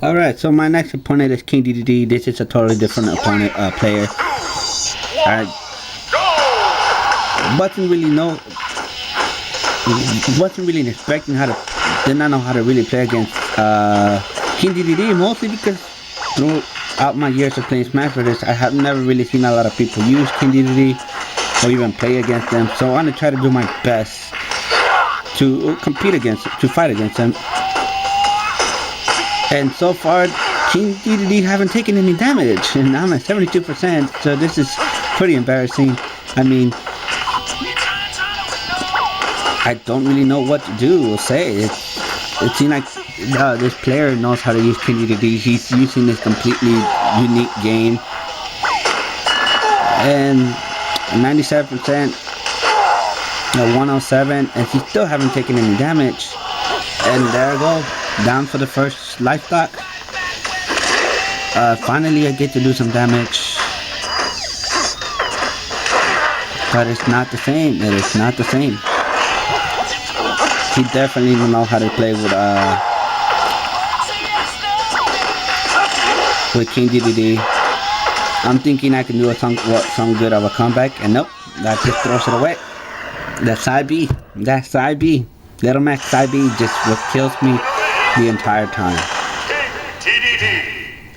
Alright, so my next opponent is King DDD. This is a totally different opponent, player. I wasn't really expecting did not know how to really play against King DDD, mostly because throughout my years of playing Smash Bros, I have never really seen a lot of people use King DDD or even play against them. So I'm gonna try to do my best to fight against them. And so far, King DDD haven't taken any damage, and I'm at 72%, so this is pretty embarrassing. I mean, I don't really know what to do or say. It seems like this player knows how to use King DDD. He's using this completely unique game. And 97%, 107, and he still haven't taken any damage. And there I go, down for the first life stock. Finally I get to do some damage. But it's not the same. It is not the same. He definitely knows how to play with King DDD. I'm thinking I can do some good of a comeback, and nope, that just throws it away. That side B. Little Max side B just what kills me the entire time.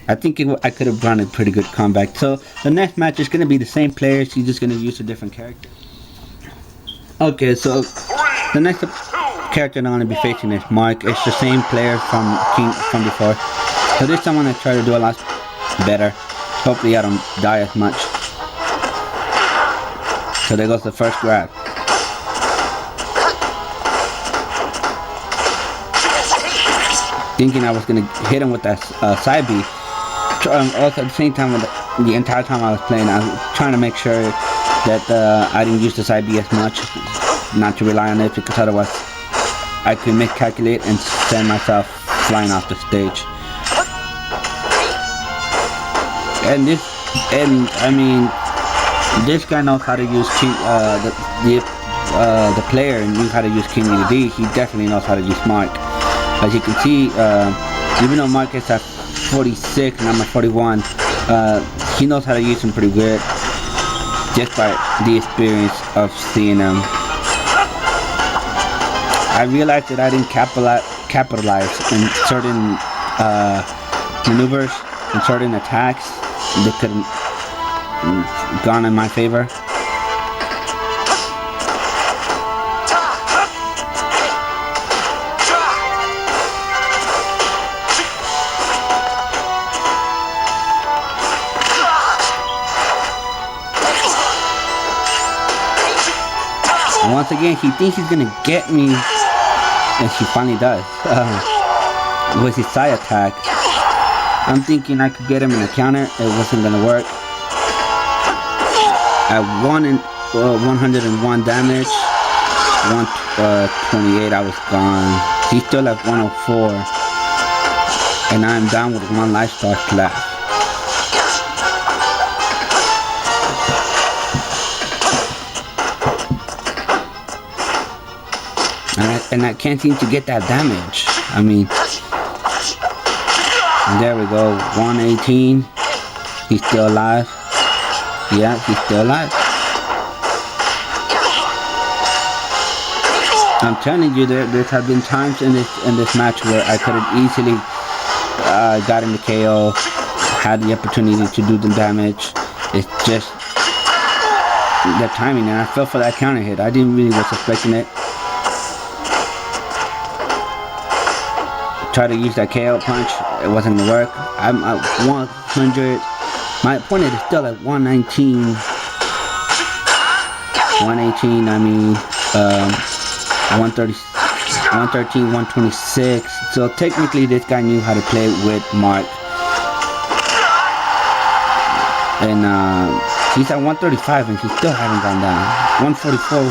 I think I could have run a pretty good comeback. So the next match is going to be the same players. He's just going to use a different character. Okay, so the next character I'm going to be facing is Mark. It's the same player from before. So this time I'm going to try to do a lot better. Hopefully I don't die as much. So there goes the first grab. Thinking I was going to hit him with that side B. Also at the same time, the entire time I was playing, I was trying to make sure that I didn't use the side B as much, not to rely on it, because otherwise I could miscalculate and send myself flying off the stage. I mean, this guy knows how to use the player knows how to use King DDD. He definitely knows how to use Mark. As you can see, even though Mark is at 46 and I'm at 41, he knows how to use him pretty good, just by the experience of seeing him. I realized that I didn't capitalize in certain maneuvers and certain attacks that could have gone in my favor. Once again, he thinks he's gonna get me, and he finally does. With his side attack, I'm thinking I could get him in a counter. It wasn't gonna work. At 101 damage, 128, I was gone. He's still at 104, and I'm down with one life stock left. And I can't seem to get that damage. I mean, and there we go, 118. He's still alive. Yeah, he's still alive. I'm telling you, there have been times in this match where I could have easily gotten the KO, had the opportunity to do the damage. It's just the timing, and I fell for that counter hit. I didn't really was expecting it. Try to use that KO punch, it wasn't gonna work. I'm at 100. My opponent is still at 119. 118, I mean, 130, 113, 126. So technically this guy knew how to play with Mark. And he's at 135 and he still hasn't gone down. 144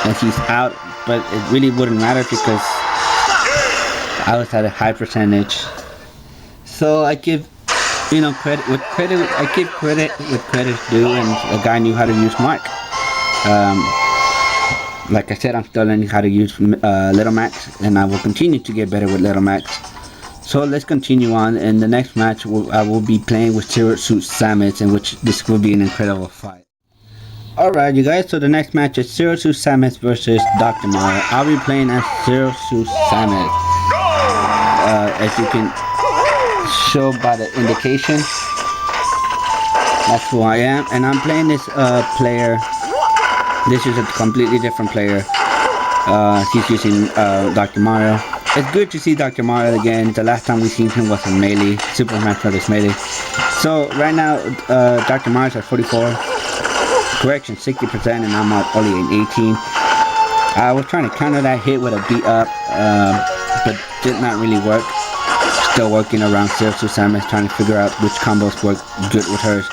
and he's out, but it really wouldn't matter because I was at a high percentage. So I give, credit with credit. I give credit with credit's due, and the guy knew how to use Mark. Like I said, I'm still learning how to use Little Max, and I will continue to get better with Little Max. So let's continue on. In the next match, I will be playing with Zero Suit Samus, in which this will be an incredible fight. Alright, you guys, so the next match is Zero Suit Samus versus Dr. Mario. I'll be playing as Zero Suit Samus. As you can show by the indication, that's who I am. And I'm playing this player. This is a completely different player. He's using Dr. Mario. It's good to see Dr. Mario again. The last time we seen him was in Melee, Super Smash Bros. Melee. So right now, Dr. Mario's at 44. Correction, 60%, and I'm at only an 18. I was trying to counter that hit with a beat up, but did not really work. Still working around Zero Suit Samus, trying to figure out which combos work good with hers.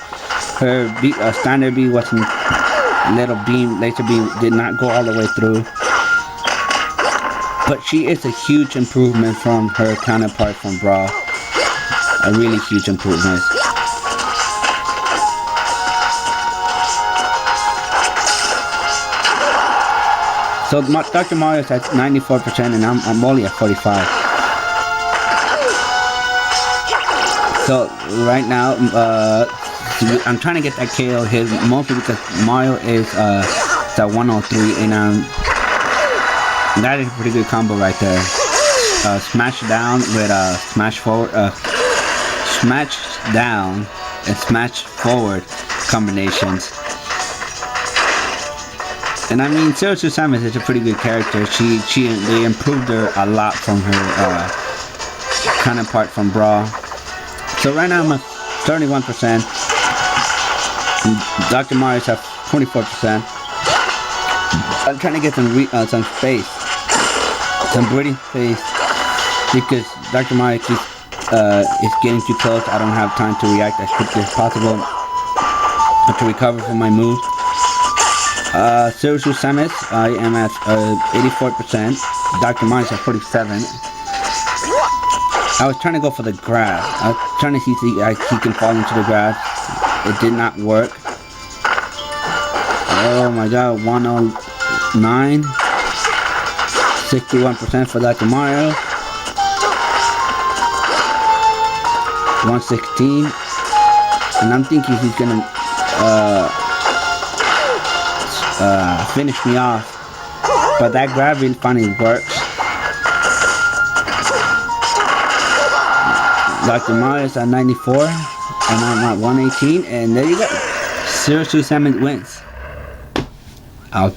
Her beat, standard beat wasn't, little beam, laser beam did not go all the way through. But she is a huge improvement from her counterpart from Brawl. A really huge improvement. So Dr. Mario is at 94% and I'm only at 45. So right now, I'm trying to get that KO hit mostly because Mario is at 103 and that is a pretty good combo right there. Smash down with smash forward, smash down and smash forward combinations. And I mean, Zero Suit Samus is a pretty good character. They improved her a lot from her counterpart from Brawl. So right now I'm at 31%. Dr. Mario's at 24%. I'm trying to get some space, some breathing space, because Dr. Mario keeps is getting too close. I don't have time to react as quickly as possible to recover from my move. Zero Suit Samus, I am at 84%. Dr. Mario's at 47. I was trying to go for the grab. I was trying to see if he can fall into the grab. It did not work. Oh my god, 109. 61% for Dr. Mario. 116. And I'm thinking he's gonna finish me off. But that grab really finally works. Dr. Mario's at 94, and I'm at 118, and there you go. Zero Suit Samus wins.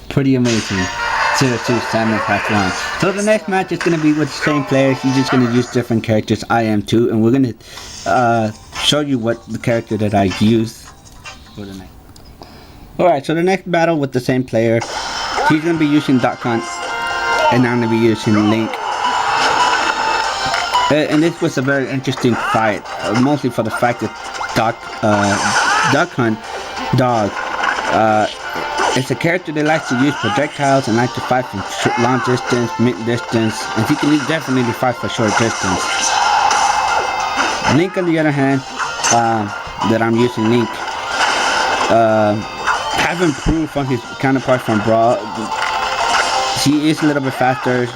Pretty amazing. Zero Suit Samus has won. So the next match is going to be with the same player. He's just going to use different characters. I am too, and we're going to show you what the character that I use for the next. Alright, so the next battle with the same player, he's going to be using Duck Hunt, and I'm going to be using Link. And this was a very interesting fight, mostly for the fact that Duck Hunt Dog is a character that likes to use projectiles and likes to fight from long distance, mid distance, and he can definitely fight for short distance. Link, on the other hand, that I'm using Link, have improved from his counterpart from Brawl. He is a little bit faster.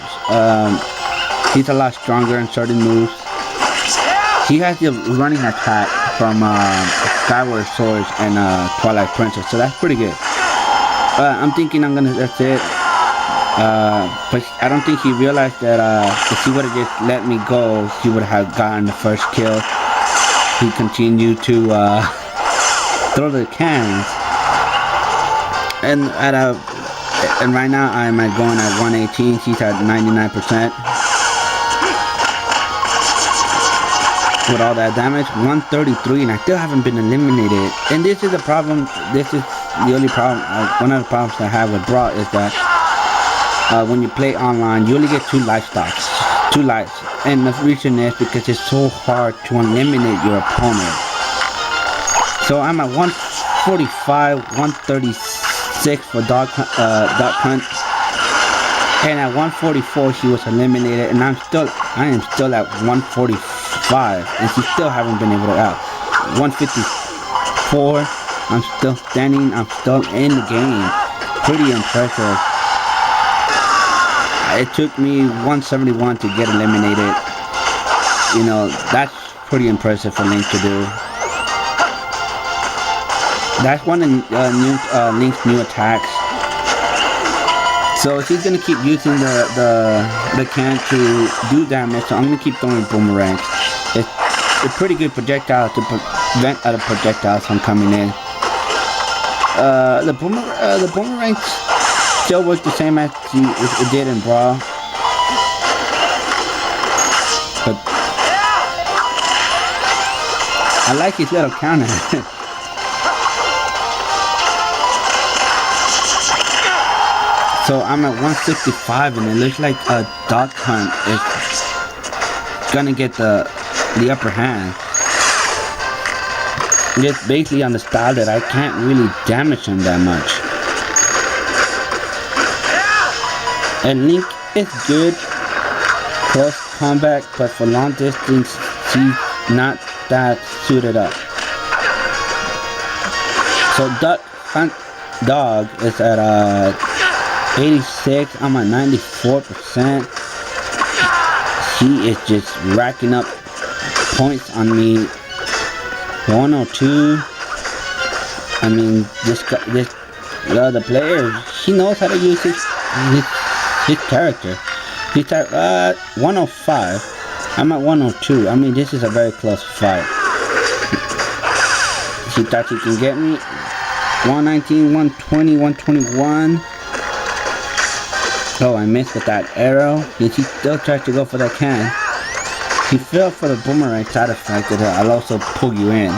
He's a lot stronger in certain moves. He has the running attack from Skyward Sword and Twilight Princess, so that's pretty good. I'm thinking that's it. But I don't think he realized that if he would have just let me go, he would have gotten the first kill. He continued to throw the cans. And right now I'm going at 118. He's at 99%. With all that damage, 133, and I still haven't been eliminated. And this is the problem. This is the only problem. One of the problems I have with Brawl is that when you play online, you only get 2 life stocks, 2 lives. And the reason is because it's so hard to eliminate your opponent. So I'm at 145, 136 for Duck Hunt. And at 144 he was eliminated, and I am still at 145, and he still haven't been able to out. 154, I'm still standing, I'm still in the game. Pretty impressive. It took me 171 to get eliminated. you know, that's pretty impressive for Link to do. That's one of Link's new attacks. So she's gonna keep using the can to do damage. So I'm gonna keep throwing boomerangs. It's a pretty good projectile to prevent other projectiles from coming in. The boomerangs still work the same as it did in Brawl. But I like his little counter. So I'm at 165 and it looks like a Dog Hunt is gonna get the upper hand. Just basically on the style that I can't really damage him that much. And Link is good close combat, but for long distance she's not that suited up. So Duck Hunt Dog is at 86, I'm at 94%. She is just racking up points on me. 102. I mean, the player, he knows how to use his character. He's at 105. I'm at 102. I mean, this is a very close fight. She thought she can get me. 119, 120, 121. Oh, I missed with that arrow. And she still tried to go for that can. She fell for the boomerang side effect that I'll also pull you in.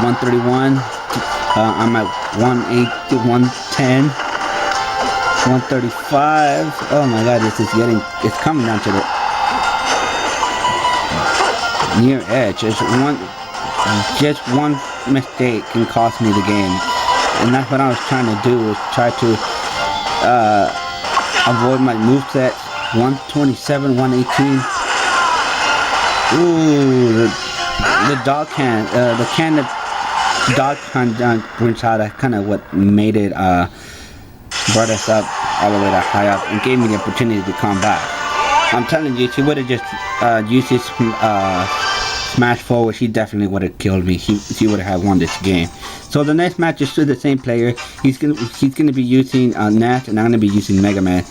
131. I'm at 180, 110. 135. Oh my god, this is it's coming down to the near edge. Just one mistake can cost me the game. And that's what I was trying to do, is try to avoid my moveset. 127, 118. Ooh, the dog can, the can that Dog Hunt brings out, that's kind of what made it, brought us up all the way to high up and gave me the opportunity to come back. I'm telling you, she would have just used his smash forward, she definitely would have killed me. She would have won this game. So the next match is to the same player. He's gonna be using Ness, and I'm gonna be using Mega Man,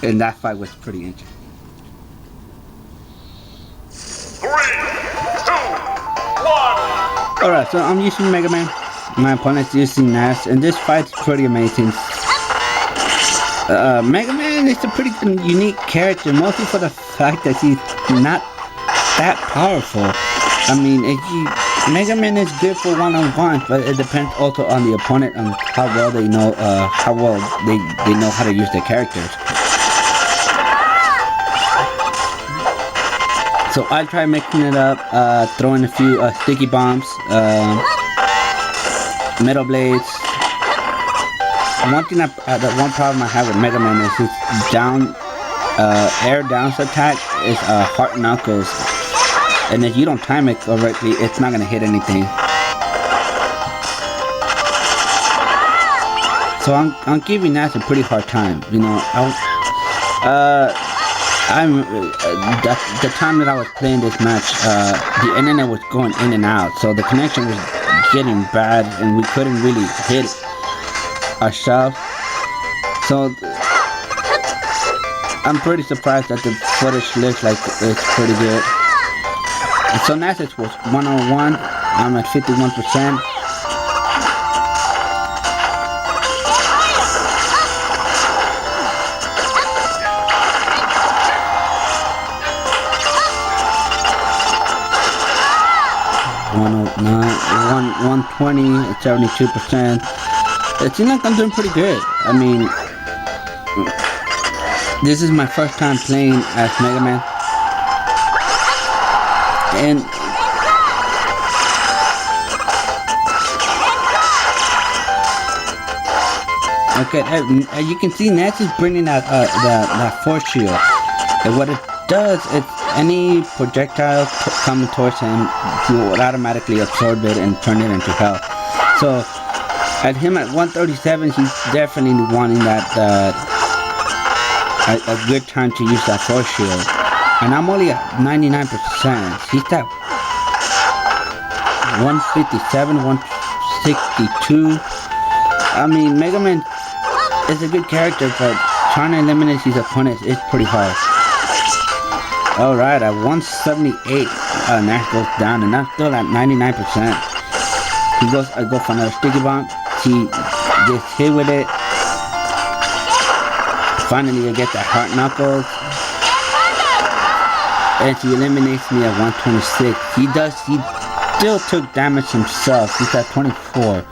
and that fight was pretty interesting. 3, 2, 1. Alright, so I'm using Mega Man. My opponent's using Ness, and this fight's pretty amazing. Mega Man is a pretty unique character, mostly for the fact that he's not that powerful. I mean, Mega Man is good for one-on-one, but it depends also on the opponent and how well they know they know how to use their characters. So I try mixing it up, throwing a few sticky bombs, metal blades. One problem I have with Mega Man is his air downs attack is hard knuckles. And if you don't time it correctly, it's not gonna hit anything. So I'm giving that a pretty hard time. You know, the time that I was playing this match, the internet was going in and out, so the connection was getting bad, and we couldn't really hit ourselves. So I'm pretty surprised that the footage looks like it's pretty good. So Ness was 101. I'm at 51%. $109, 120, 72%. It seems like I'm doing pretty good. I mean, this is my first time playing as Mega Man. And okay, as you can see, Ness is bringing out that force shield, and what it does is any projectile coming towards him, he will automatically absorb it and turn it into health. So at him at 137, he's definitely wanting that a good time to use that force shield. And I'm only at 99%. He's at 157, 162. I mean, Mega Man is a good character, but trying to eliminate his opponents is pretty hard. Alright, at 178, Nash goes down, and I'm still at 99%. He goes, I go for another sticky bomb. He gets hit with it. Finally, I get that heart knuckles. And he eliminates me at 126. He still took damage himself. He's at 24.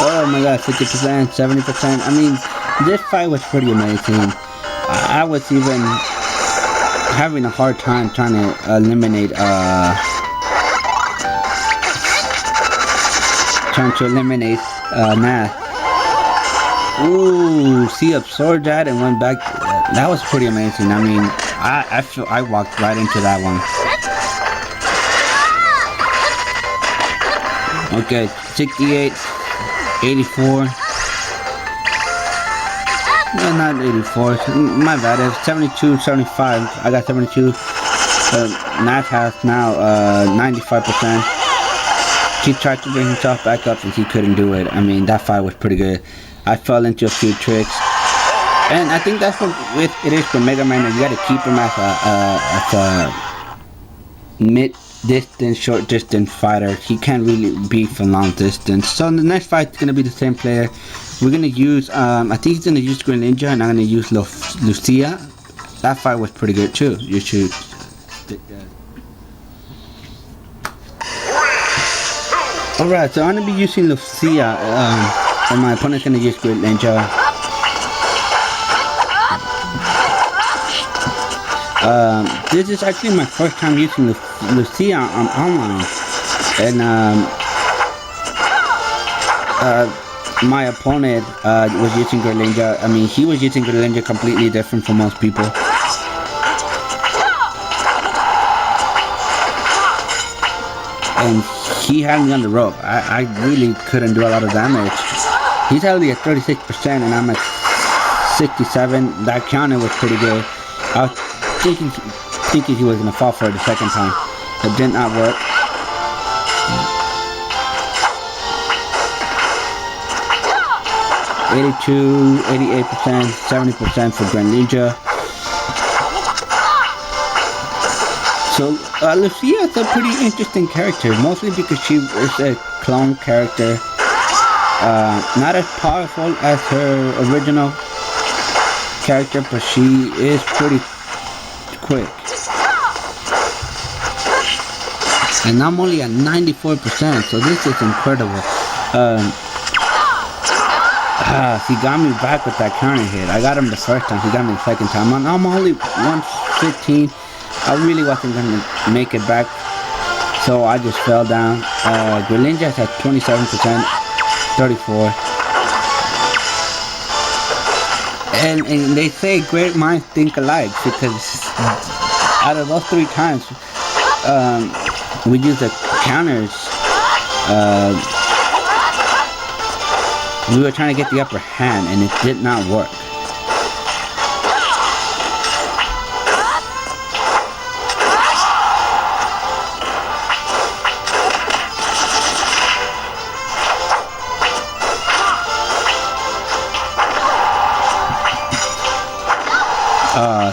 Oh my god, 50%, 70%. I mean, this fight was pretty amazing. I was even having a hard time trying to eliminate Nash. Ooh, he absorbed that and went back. That was pretty amazing. I mean, I feel I walked right into that one. Okay, 68, 84. No, not 84. My bad. It's 72, 75. I got 72. Nash has now 95%. He tried to bring himself back up and he couldn't do it. I mean, that fight was pretty good. I fell into a few tricks. And I think that's what it is for Mega Man. You gotta keep him as a mid-distance, short-distance fighter. He can't really be for long distance. So in the next fight, it's gonna be the same player. We're gonna use, I think he's gonna use Greninja, and I'm gonna use Lucia. That fight was pretty good too. You should stick that. Alright, so I'm gonna be using Lucia, and my opponent's gonna use Greninja. This is actually my first time using Lucia on online, and my opponent was using Greninja. I mean, he was using Greninja completely different from most people. And he had me on the rope. I really couldn't do a lot of damage. He's only at 36% and I'm at 67. That counter was pretty good. I was thinking he was gonna fall for it the second time. It did not work. $82, 88%, 70% for Greninja. So Lucia is a pretty interesting character, mostly because she is a clone character. Not as powerful as her original character, but she is pretty quick. And I'm only at 94%, so this is incredible. He got me back with that counter hit. I got him the first time, he got me the second time. I'm only 115. I really wasn't gonna make it back, so I just fell down. Greninja at 27%, 34. And they say great minds think alike, because out of those 3 times we used the counters, we were trying to get the upper hand and it did not work.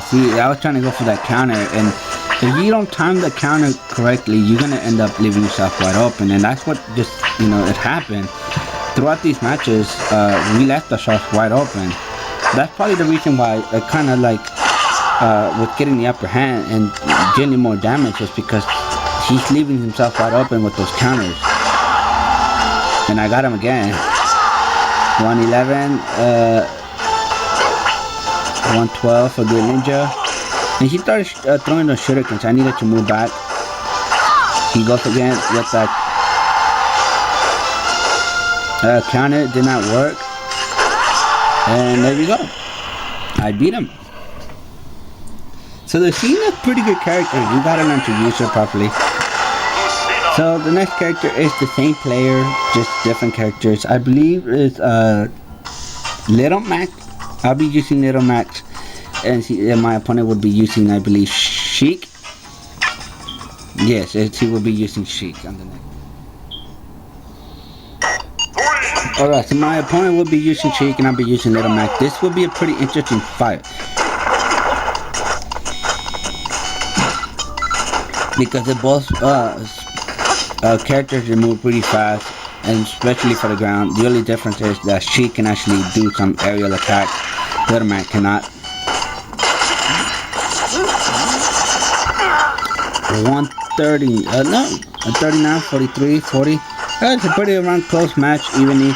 See, I was trying to go for that counter, and if you don't time the counter correctly, you're gonna end up leaving yourself wide open, and that's what just, it happened. Throughout these matches, we left ourselves wide open. That's probably the reason why I kind of like, with getting the upper hand and getting more damage, is because he's leaving himself wide open with those counters. And I got him again. 111, 112 for Greninja. And he started throwing those shurikens. I needed to move back. He goes again with that counter. Did not work. And there you go. I beat him. So the Lucina's pretty good character. You gotta learn to use her properly. So the next character is the same player, just different characters. I believe it's Little Mac. I'll be using Little Mac, and my opponent would be using, I believe, Sheik. Yes, he will be using Sheik on the next. Alright, so my opponent will be using Sheik and I'll be using Little Mac. This will be a pretty interesting fight, because they both characters move pretty fast, and especially for the ground. The only difference is that Sheik can actually do some aerial attacks. Little Mac cannot. 130, no, 39, 43, 40. It's a pretty around close match, evenly.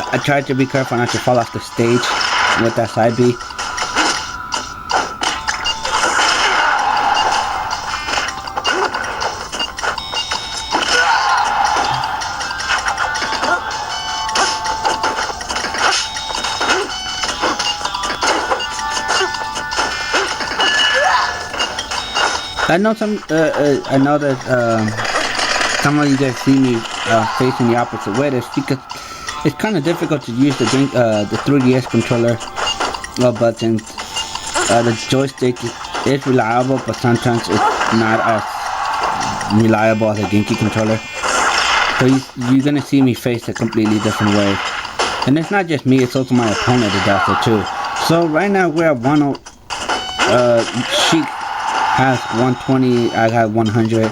I tried to be careful not to fall off the stage with that side B. I know I know that some of you guys see me facing the opposite way. That's because it's kind of difficult to use the 3DS controller buttons. The joystick is reliable, but sometimes it's not as reliable as a Genki controller. So you're gonna see me face a completely different way. And it's not just me; it's also my opponent that does it too. So right now we're at 1. Sheik has 120, I got 100.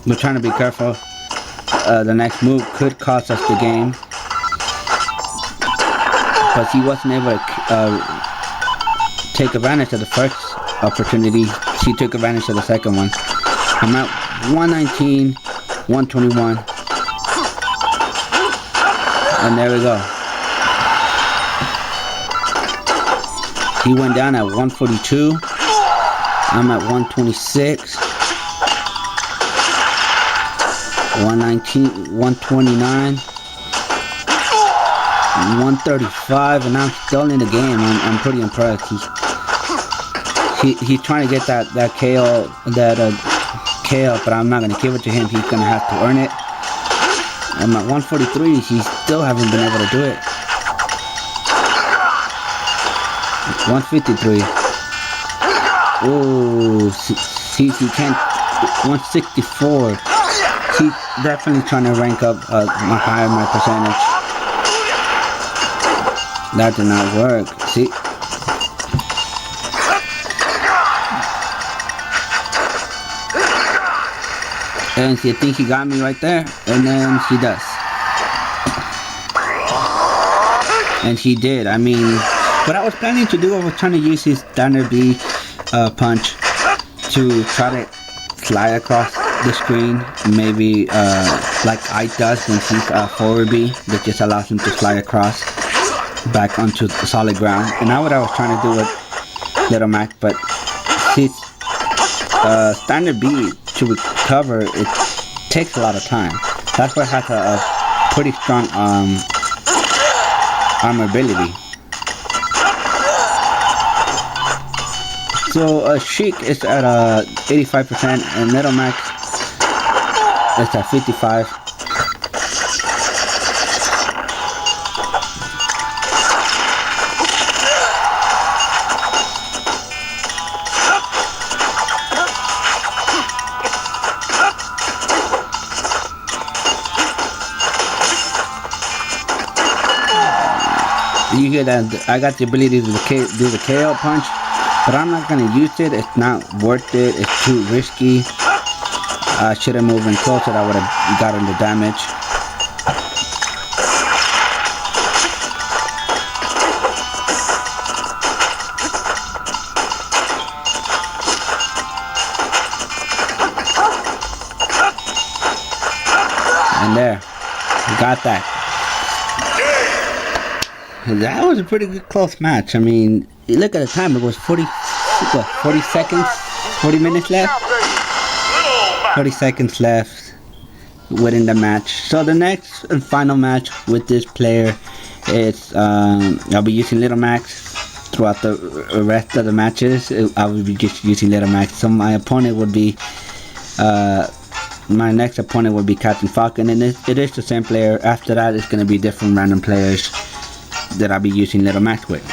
We're trying to be careful. The next move could cost us the game, because he wasn't able to take advantage of the first opportunity. He took advantage of the second one. I'm at 119, 121, and there we go. He went down at 142. I'm at 126. 119, 129. 135, and I'm still in the game. I'm pretty impressed. He's trying to get that KO, KO, but I'm not gonna give it to him. He's gonna have to earn it. I'm at 143. He still haven't been able to do it. 153. Oh, see, he can't. 164. He's definitely trying to rank up higher my percentage. That did not work. See. And see, I think he got me right there, and then he does. And he did. I mean, what I was planning to do, I was trying to use his standard B punch to try to slide across the screen, maybe like Ike does when he's forward B, that just allows him to slide across back onto the solid ground. And now what I was trying to do with Little Mac, but his standard B to recover, it takes a lot of time. That's why it has a pretty strong armor ability. So Sheik is at 85% and Little Mac is at 55. You hear that? I got the ability to do the KO punch, but I'm not gonna use it. It's not worth it. It's too risky. I should have moved in closer. I would have gotten the damage. And there, that. That was a pretty good close match. I mean, you look at the time, it was 40 seconds, 40 minutes left. 40 seconds left within the match. So the next and final match with this player is, I'll be using Little Max throughout the rest of the matches. I will be just using Little Max. So my opponent would be, my next opponent would be Captain Falcon, and it is the same player. After that, it's going to be different random players that I'll be using Little Max with.